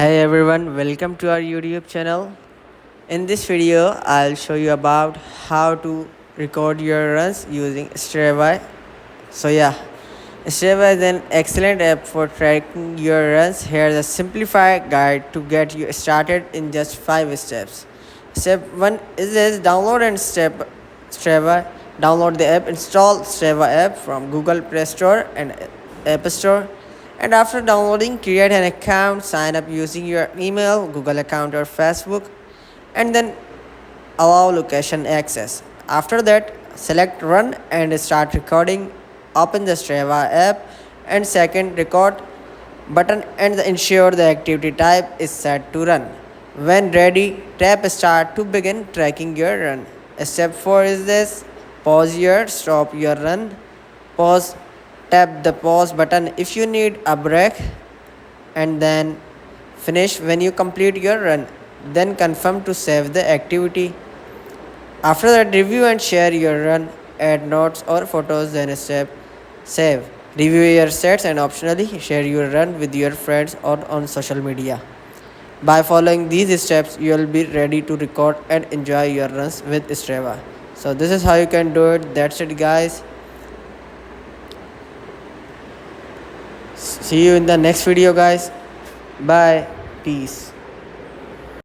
Hi everyone, welcome to our YouTube channel. In this video, I'll show you about how to record your runs using Strava. Strava is an excellent app for tracking your runs. Here's a simplified guide to get you started in just 5 steps. Step 1 is this: download and step Strava. Download the app, install Strava app from Google Play Store and App Store. And after downloading, create an account, sign up using your email, Google account, or Facebook, and then allow location access. After that, select run and start recording. Open the Strava app and second record button and ensure the activity type is set to run. When ready, tap start to begin tracking your run. Step 4 is this: pause here, stop your run, pause, tap the pause button if you need a break, and then finish when you complete your run. Then confirm to save the activity. After that, review and share your run, add notes or photos, then step save. Review your sets and optionally share your run with your friends or on social media. By following these steps, you will be ready to record and enjoy your runs with Strava. So this is how you can do it. That's it, guys. See you in the next video, guys. Bye. Peace.